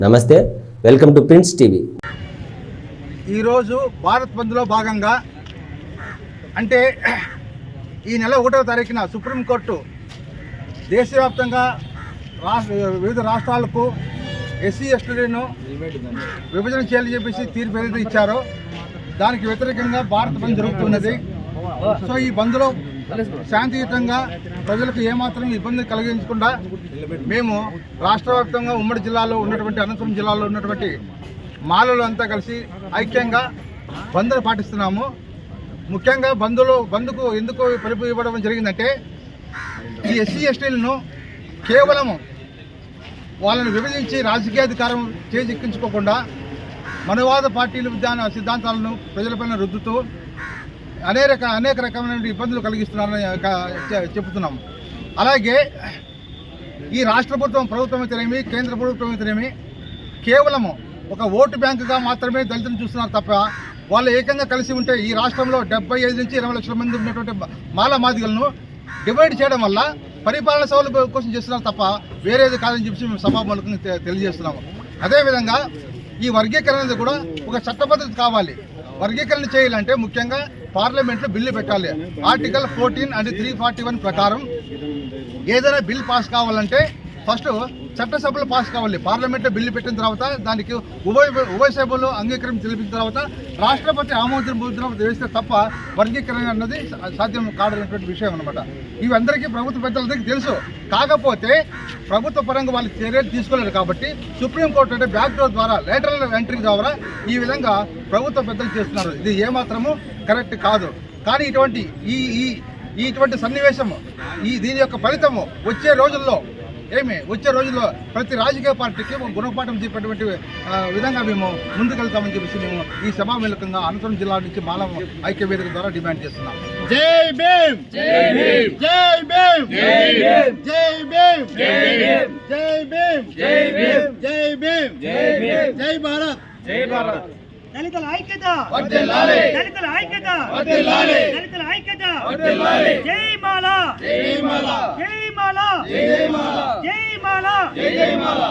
నమస్తే, welcome to prince TV. ఈరోజు భారత్ బంద్లో భాగంగా అంటే ఈ నెల 1వ తారీఖున సుప్రీంకోర్టు దేశవ్యాప్తంగా వివిధ రాష్ట్రాలకు ఎస్సీ ఎస్టీలను విభజన చేయాలని చెప్పేసి తీర్పు ఏదైతే ఇచ్చారో దానికి వ్యతిరేకంగా భారత్ బంద్ జరుగుతున్నది. సో ఈ బంద్లో శాంతియుతంగా ప్రజలకు ఏమాత్రం ఇబ్బంది కలిగించకుండా మేము రాష్ట్ర వ్యాప్తంగా ఉమ్మడి జిల్లాలో ఉన్నటువంటి అనంతపురం జిల్లాలో ఉన్నటువంటి మాలలు అంతా కలిసి ఐక్యంగా బంద్ను పాటిస్తున్నాము. ముఖ్యంగా బంద్కు ఎందుకు పిలుపు ఇవ్వడం జరిగిందంటే ఈ ఎస్సీ ఎస్టీలను కేవలం వాళ్ళని విభజించి రాజకీయాధికారం చేజిక్కించుకోకుండా మనవాద పార్టీల సిద్ధాంతాలను ప్రజలపైన రుద్దుతూ అనేక రకమైన ఇబ్బందులు కలిగిస్తున్నారని చెబుతున్నాము. అలాగే ఈ రాష్ట్ర ప్రభుత్వం అయితేనేమి కేంద్ర ప్రభుత్వం అయితేనేమి కేవలము ఒక ఓటు బ్యాంకుగా మాత్రమే దళితులను చూస్తున్నారు తప్ప వాళ్ళు ఏకంగా కలిసి ఉంటే ఈ రాష్ట్రంలో 75 నుంచి 20 లక్షల మంది ఉన్నటువంటి మాదిగలను డివైడ్ చేయడం వల్ల పరిపాలన సౌలభ్యం కోసం చేస్తున్నారు తప్ప వేరేది కాదని చెప్పి మేము సభాముఖంగా తెలియజేస్తున్నాము. అదేవిధంగా ఈ వర్గీకరణ కూడా ఒక చట్టబద్ధత కావాలి. వర్గీకరణ చేయాలంటే ముఖ్యంగా పార్లమెంట్లో బిల్లు పెట్టాలి. ఆర్టికల్ 14 అండ్ 341 ప్రకారం ఏదైనా బిల్ పాస్ కావాలంటే ఫస్ట్ చట్టసభలు పాస్ కావాలి. పార్లమెంట్లో బిల్లు పెట్టిన తర్వాత దానికి ఉభయ సభలు అంగీకారం తెలిపిన తర్వాత రాష్ట్రపతి ఆమోద ముద్ర వేస్తే తప్ప వర్గీకరణ అన్నది సాధ్యం కాదనేటువంటి విషయం అనమాట. ఇవి అందరికీ ప్రభుత్వ పెద్దలందరికీ తెలుసు. కాకపోతే ప్రభుత్వ పరంగా వాళ్ళు చర్యలు తీసుకోలేరు కాబట్టి సుప్రీంకోర్టు అంటే బ్యాక్ డోర్ ద్వారా లేటరల్ ఎంట్రీ ద్వారా ఈ విధంగా ప్రభుత్వ పెద్దలు చేస్తున్నారు. ఇది ఏమాత్రము కరెక్ట్ కాదు. కానీ ఇటువంటి సన్నివేశము దీని యొక్క ఫలితము వచ్చే రోజుల్లో ప్రతి రాజకీయ పార్టీకి గుణపాఠం చెప్పేటువంటి విధంగా మేము ముందుకెళ్తామని చెప్పేసి మేము ఈ సభాముఖంగా అనంతపురం జిల్లా నుంచి మాల ఐక్య వేదిక ద్వారా డిమాండ్ చేస్తున్నాం. జై భీమ్, జై భీమ్, జై భీమ్, జై భీమ్, జై భీమ్, జై భీమ్, జై భీమ్, జై భీమ్, జై భీమ్, జై భారత్, జై భారత్. దళితుల ఐక్యత వర్ధిల్లాలి, దళితుల ఐక్యత వర్ధిల్లాలి, దళితుల ఐక్యత వర్ధిల్లాలి. జై మాల, జై మాల, జై మాల, జై మాల, జై మాల, జై మాల.